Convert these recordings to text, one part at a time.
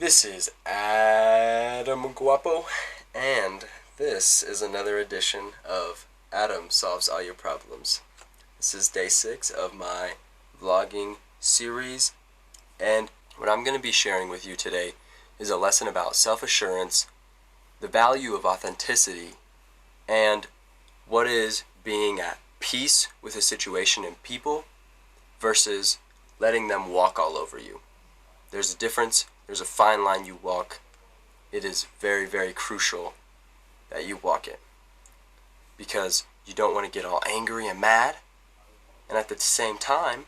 This is Adam Guapo, and this is another edition of Adam Solves All Your Problems. This is day 6 of my vlogging series, and what I'm going to be sharing with you today is a lesson about self-assurance, the value of authenticity, and what is being at peace with a situation and people versus letting them walk all over you. There's a difference. There's a fine line you walk. It is very, very crucial that you walk it, because you don't want to get all angry and mad, and at the same time,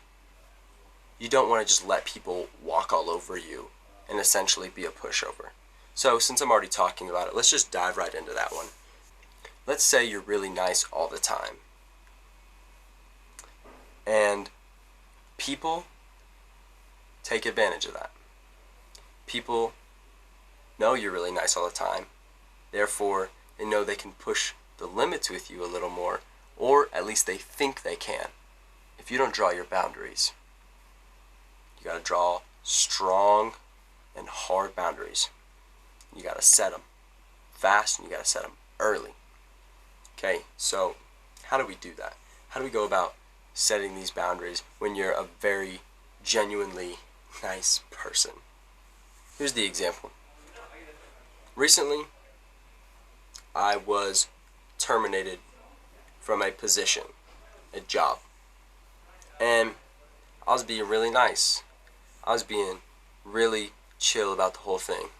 you don't want to just let people walk all over you and essentially be a pushover. So since I'm already talking about it, let's just dive right into that one. Let's say you're really nice all the time, and people take advantage of that. People know you're really nice all the time, therefore they know they can push the limits with you a little more, or at least they think they can. If you don't draw your boundaries, you gotta draw strong and hard boundaries. You gotta set them fast, and you gotta set them early. Okay, so how do we do that? How do we go about setting these boundaries when you're a very genuinely nice person? Here's the example. Recently, I was terminated from a position, a job, and I was being really nice. I was being really chill about the whole thing.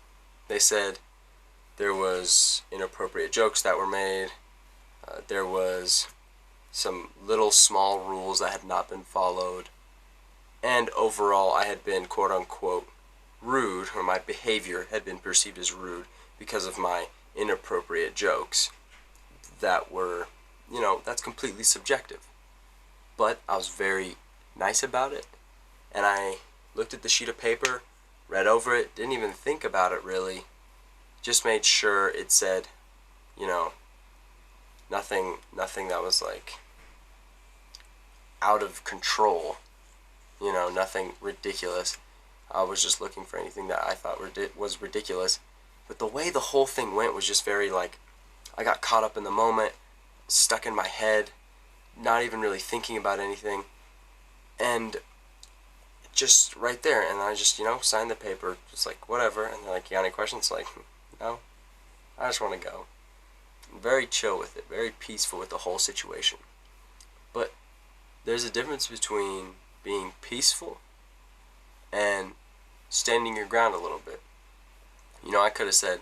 They said there was inappropriate jokes that were made. There was some little small rules that had not been followed. And overall, I had been quote-unquote rude, or my behavior had been perceived as rude because of my inappropriate jokes that were, that's completely subjective. But I was very nice about it, and I looked at the sheet of paper, read over it, didn't even think about it really, just made sure it said, nothing that was like out of control, nothing ridiculous. I was just looking for anything that I thought was ridiculous. But the way the whole thing went was just very I got caught up in the moment, stuck in my head, not even really thinking about anything. And just right there, and I just, signed the paper, just whatever. And they're like, you got any questions? No, I just want to go. Very chill with it, very peaceful with the whole situation. But there's a difference between being peaceful and standing your ground a little bit. I could have said,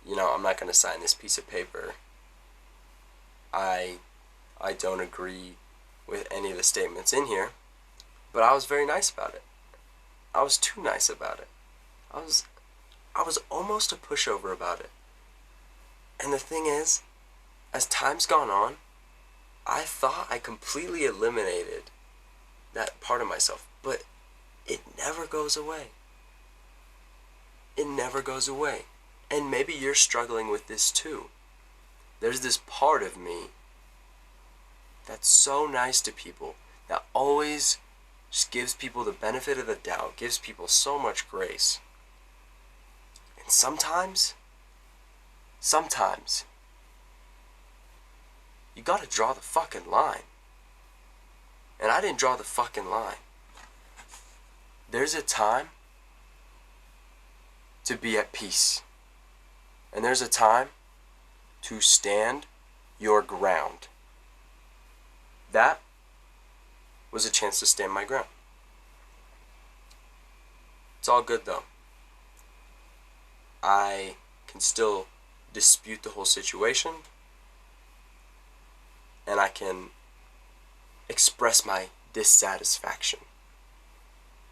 I'm not going to sign this piece of paper. I don't agree with any of the statements in here. But I was very nice about it. I was too nice about it. I was almost a pushover about it. And the thing is, as time's gone on, I thought I completely eliminated that part of myself, but it never goes away. It never goes away. And maybe you're struggling with this too. There's this part of me that's so nice to people, that always just gives people the benefit of the doubt, gives people so much grace. And sometimes, you gotta draw the fucking line. And I didn't draw the fucking line. There's a time to be at peace. And there's a time to stand your ground. That was a chance to stand my ground. It's all good though. I can still dispute the whole situation, and I can express my dissatisfaction.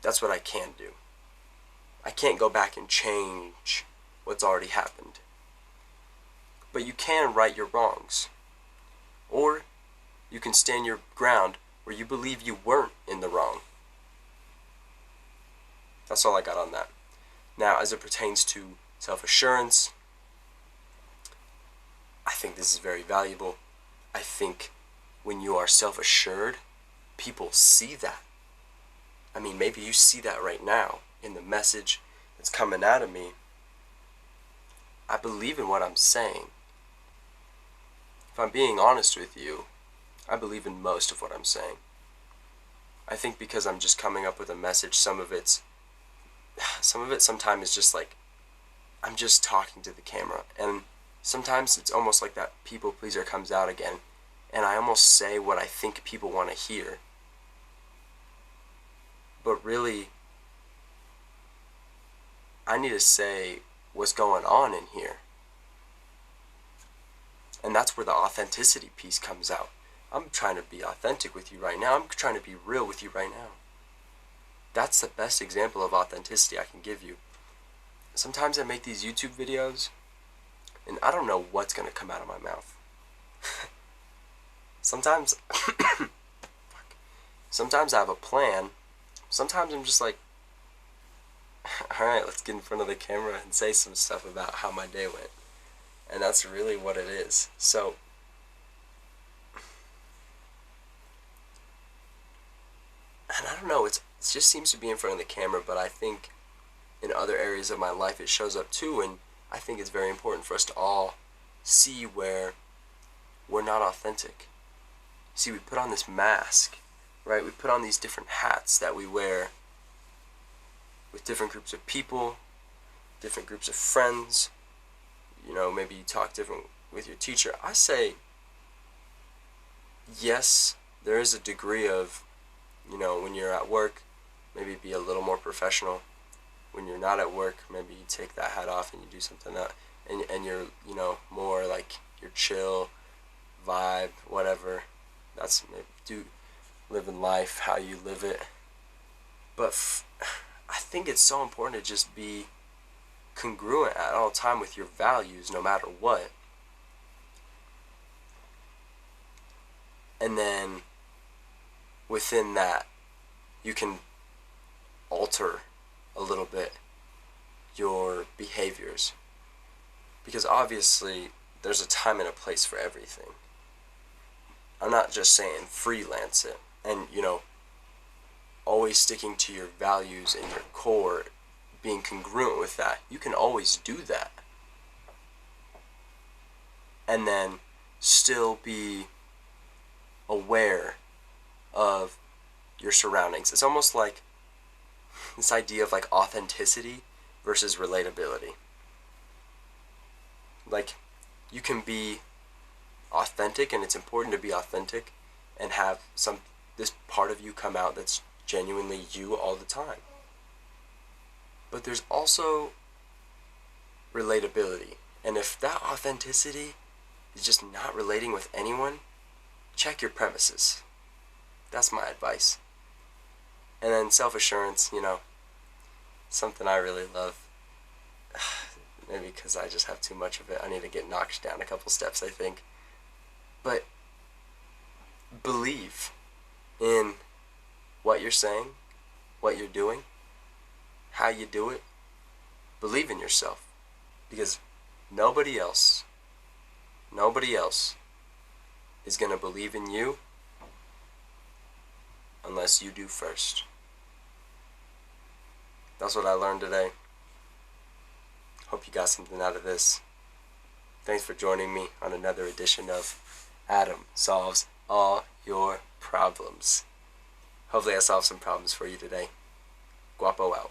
That's what I can do. I can't go back and change what's already happened. But you can right your wrongs. Or you can stand your ground where you believe you weren't in the wrong. That's all I got on that. Now, as it pertains to self-assurance, I think this is very valuable. I think when you are self-assured, people see that. I mean, maybe you see that right now in the message that's coming out of me, I believe in what I'm saying. If I'm being honest with you, I believe in most of what I'm saying. I think because I'm just coming up with a message, some of it sometimes is just like, I'm just talking to the camera, and sometimes it's almost like that people pleaser comes out again, and I almost say what I think people want to hear. But really, I need to say what's going on in here. And that's where the authenticity piece comes out. I'm trying to be authentic with you right now. I'm trying to be real with you right now. That's the best example of authenticity I can give you. Sometimes I make these YouTube videos, and I don't know what's going to come out of my mouth. Sometimes, sometimes I have a plan. Sometimes I'm just like, alright, let's get in front of the camera and say some stuff about how my day went. And that's really what it is. So, and I don't know, it just seems to be in front of the camera, but I think in other areas of my life it shows up too, and I think it's very important for us to all see where we're not authentic. See, we put on this mask, right? We put on these different hats that we wear with different groups of people, different groups of friends. You know, maybe you talk different with your teacher. I say, yes, there is a degree of, you know, when you're at work, maybe be a little more professional. When you're not at work, maybe you take that hat off and you do something that, and you're, you know, more like you're chill, vibe, whatever. That's maybe living life, how you live it. But I think it's so important to just be congruent at all time with your values, no matter what. And then within that, you can alter a little bit your behaviors, because obviously there's a time and a place for everything. I'm not just saying freelance it and, you know, always sticking to your values and your core, being congruent with that. You can always do that and then still be aware of your surroundings. It's almost like this idea of like authenticity versus relatability. Like, you can be authentic, and it's important to be authentic and have this part of you come out that's genuinely you all the time. But there's also relatability. And if that authenticity is just not relating with anyone, check your premises. That's my advice. And then self-assurance, you know, something I really love. Maybe because I just have too much of it. I need to get knocked down a couple steps, I think. But believe in what you're saying, what you're doing, how you do it. Believe in yourself. Because nobody else is going to believe in you unless you do first. That's what I learned today. Hope you got something out of this. Thanks for joining me on another edition of Adam Solves All Your Problems. Hopefully I solved some problems for you today. Guapo out.